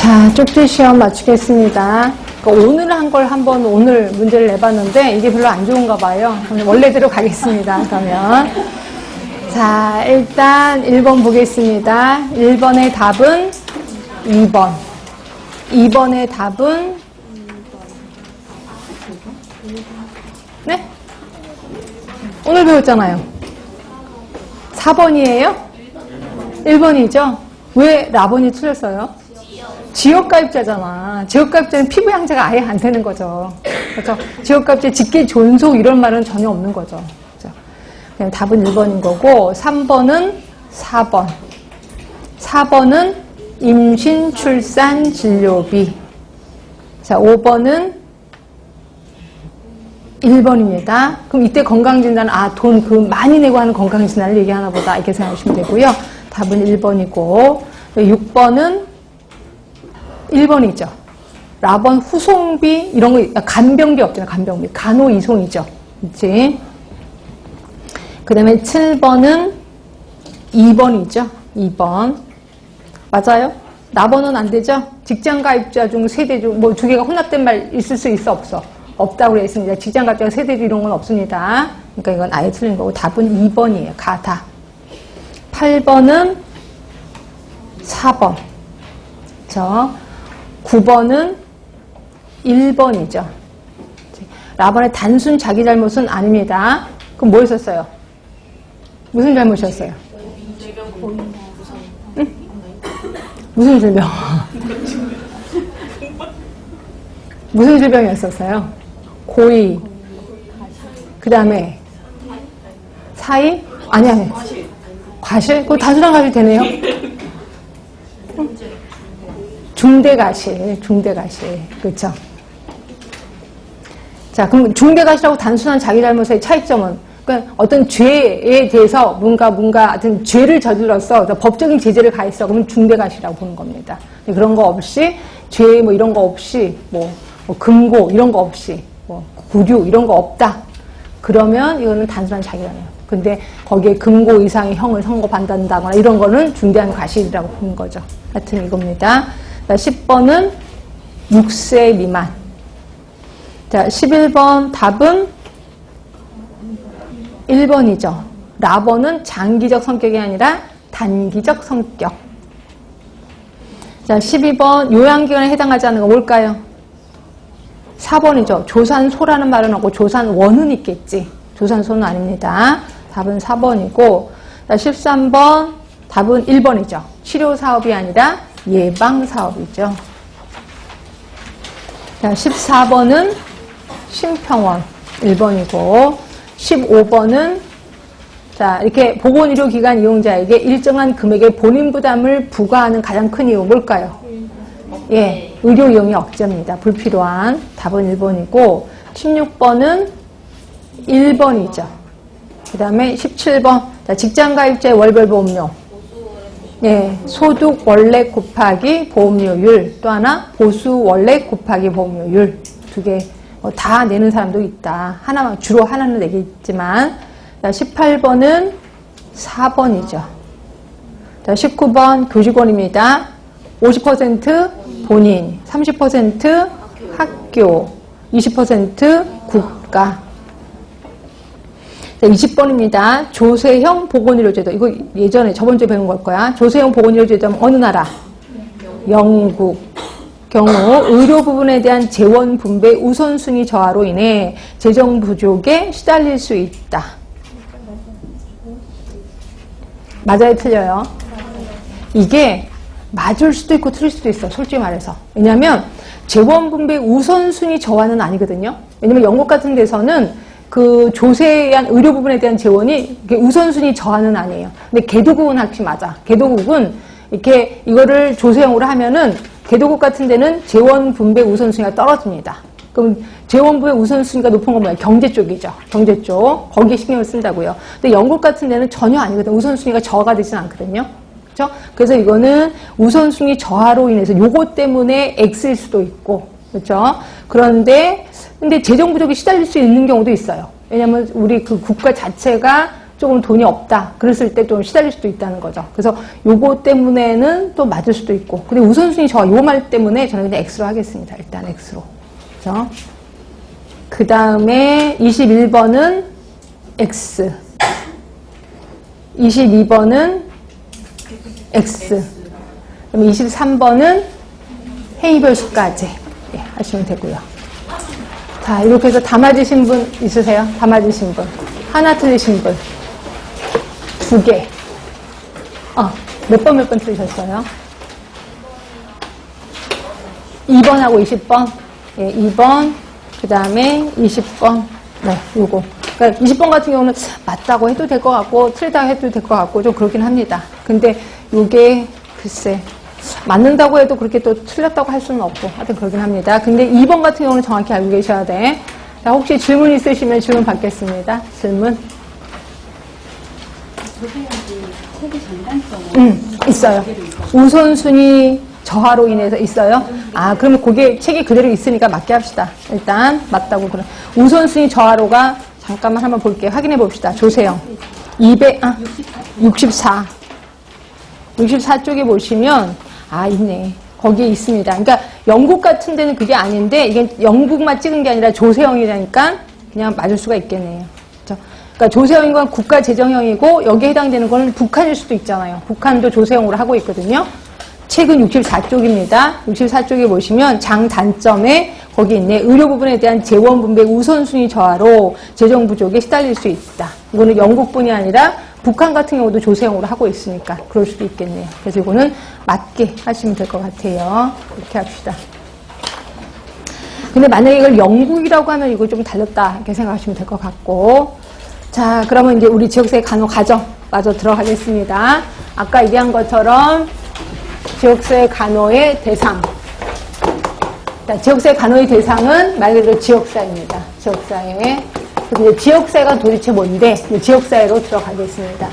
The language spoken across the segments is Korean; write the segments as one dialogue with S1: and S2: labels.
S1: 자, 쪽지 시험 마치겠습니다. 오늘 한 걸 한번 오늘 문제를 내봤는데 이게 별로 안 좋은가 봐요. 원래대로 가겠습니다. 그러면 자, 일단 1번 보겠습니다. 1번의 답은 2번. 2번의 답은 네? 오늘 배웠잖아요. 4번이에요? 1번이죠? 왜 라번이 틀렸어요? 지역가입자잖아. 지역가입자는 피부 양자가 아예 안 되는 거죠. 그렇죠? 지역가입자 직계 존속 이런 말은 전혀 없는 거죠. 그렇죠? 그냥 답은 1번인 거고 3번은 4번. 4번은 임신, 출산, 진료비. 자, 5번은 1번입니다. 그럼 이때 건강진단은 돈 많이 내고 하는 건강진단을 얘기하나 보다 이렇게 생각하시면 되고요. 답은 1번이고 6번은 1번이죠. 라번 후송비 이런 거 간병비 없잖아요. 간병비. 간호이송이죠. 그렇지? 그 다음에 7번은 2번이죠. 2번. 맞아요? 라번은 안 되죠? 직장가입자 중 세대 중 뭐 두 개가 혼합된 말 있을 수 있어 없어? 없다고 그랬습니다. 직장가입자 세대 중 이런 건 없습니다. 그러니까 이건 아예 틀린 거고 답은 2번이에요. 가다. 8번은 4번. 그렇죠? 9번은 1번이죠. 라번의 단순 자기 잘못은 아닙니다. 그럼 뭐 했었어요? 무슨 잘못이었어요? 응? 무슨 질병? 무슨 질병이었었어요? 고의. 그 다음에 사의? 아니. 과실? 그거 단순한 과실 되네요? 중대가실. 그렇죠? 자, 그럼 중대가실하고 단순한 자기 잘못의 차이점은 그러니까 어떤 죄에 대해서 뭔가 어떤 죄를 저질렀어. 법적인 제재를 가했어. 그러면 중대가실이라고 보는 겁니다. 그런 거 없이 죄 뭐 이런 거 없이 뭐 금고 이런 거 없이 뭐 구류 이런 거 없다. 그러면 이거는 단순한 자기 잘못. 근데 거기에 금고 이상의 형을 선고받는다거나 이런 거는 중대한 과실이라고 보는 거죠. 하여튼 이겁니다. 자, 10번은 6세 미만. 자, 11번 답은 1번이죠. 라번은 장기적 성격이 아니라 단기적 성격. 자, 12번 요양기관에 해당하지 않는 거 뭘까요? 4번이죠. 조산소라는 말은 없고 조산원은 있겠지. 조산소는 아닙니다. 답은 4번이고 자, 13번 답은 1번이죠. 치료사업이 아니라 예방사업이죠. 자, 14번은 심평원 1번이고 15번은 자, 이렇게 보건의료기관 이용자에게 일정한 금액의 본인 부담을 부과하는 가장 큰 이유 뭘까요? 예, 의료 이용이 억제입니다. 불필요한 답은 1번이고 16번은 1번이죠. 그 다음에 17번 자, 직장가입자의 월별 보험료 예, 소득 원래 곱하기 보험료율 또 하나 보수 원래 곱하기 보험료율 두 개 다 내는 사람도 있다. 하나만 주로 하나는 내겠지만 자, 18번은 4번이죠. 자, 19번 교직원입니다. 50% 본인, 30% 학교, 20% 국가. 자, 20번입니다. 조세형 보건의료제도. 이거 예전에 저번 주에 배운 걸 거야. 조세형 보건의료제도는 어느 나라? 영국. 경우 의료 부분에 대한 재원 분배 우선순위 저하로 인해 재정 부족에 시달릴 수 있다. 맞아요, 틀려요? 이게 맞을 수도 있고 틀릴 수도 있어, 솔직히 말해서. 왜냐하면 재원 분배 우선순위 저하는 아니거든요. 왜냐면 영국 같은 데서는 그 조세에 대한 의료 부분에 대한 재원이 우선순위 저하는 아니에요. 근데 개도국은 확실히 맞아. 개도국은 이렇게 이거를 조세형으로 하면은 개도국 같은 데는 재원 분배 우선순위가 떨어집니다. 그럼 재원 분배 우선순위가 높은 건 뭐야? 경제 쪽이죠. 경제 쪽. 거기에 신경을 쓴다고요. 근데 영국 같은 데는 전혀 아니거든. 우선순위가 저하가 되진 않거든요. 그렇죠? 그래서 이거는 우선순위 저하로 인해서 요거 때문에 X일 수도 있고, 그렇죠? 그런데 근데 재정 부족이 시달릴 수 있는 경우도 있어요. 왜냐하면 우리 그 국가 자체가 조금 돈이 없다. 그랬을 때 좀 시달릴 수도 있다는 거죠. 그래서 요거 때문에는 또 맞을 수도 있고. 근데 우선순위 저 요 말 때문에 저는 그냥 X로 하겠습니다. 일단 X로. 그죠? 그 다음에 21번은 X. 22번은 X. 그럼 23번은 해이별 수까지 하시면 되고요. 자, 이렇게 해서 다 맞으신 분 있으세요? 다 맞으신 분. 하나 틀리신 분. 2개. 몇 번 틀리셨어요? 2번하고 20번. 예, 2번. 그 다음에 20번. 네, 요거. 그러니까 20번 같은 경우는 맞다고 해도 될 것 같고, 틀리다고 해도 될 것 같고, 좀 그렇긴 합니다. 근데 요게, 글쎄, 맞는다고 해도 그렇게 또 틀렸다고 할 수는 없고, 하여튼 그러긴 합니다. 근데 2번 같은 경우는 정확히 알고 계셔야 돼. 자, 혹시 질문 있으시면 질문 받겠습니다. 질문.
S2: 책의 장단점은
S1: 있어요. 우선순위 저하로 인해서 있어요? 아, 그러면 그게 책이 그대로 있으니까 맞게 합시다. 일단, 맞다고 그래. 우선순위 저하로가, 잠깐만 한번 볼게요. 확인해 봅시다. 조세영. 64. 64쪽에 보시면, 있네. 거기에 있습니다. 그러니까 영국 같은 데는 그게 아닌데, 이게 영국만 찍은 게 아니라 조세형이라니까 그냥 맞을 수가 있겠네요. 그렇죠? 그러니까 조세형인 건 국가재정형이고, 여기에 해당되는 건 북한일 수도 있잖아요. 북한도 조세형으로 하고 있거든요. 책은 64쪽입니다. 64쪽에 보시면 장단점에 거기 있네. 의료 부분에 대한 재원 분배 우선순위 저하로 재정 부족에 시달릴 수 있다. 이거는 영국뿐이 아니라 북한 같은 경우도 조세형으로 하고 있으니까 그럴 수도 있겠네요. 그래서 이거는 맞게 하시면 될 것 같아요. 이렇게 합시다. 근데 만약에 이걸 영국이라고 하면 이거 좀 달렸다 이렇게 생각하시면 될 것 같고. 자, 그러면 이제 우리 지역사회 간호 과정 마저 들어가겠습니다. 아까 얘기한 것처럼 지역사회 간호의 대상. 자, 지역사회 간호의 대상은 말 그대로 지역사회입니다. 지역사회. 그래서 지역사회가 도대체 뭔데? 지역사회로 들어가겠습니다.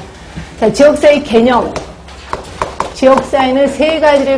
S1: 자, 지역사회 개념. 지역사회는 세 가지를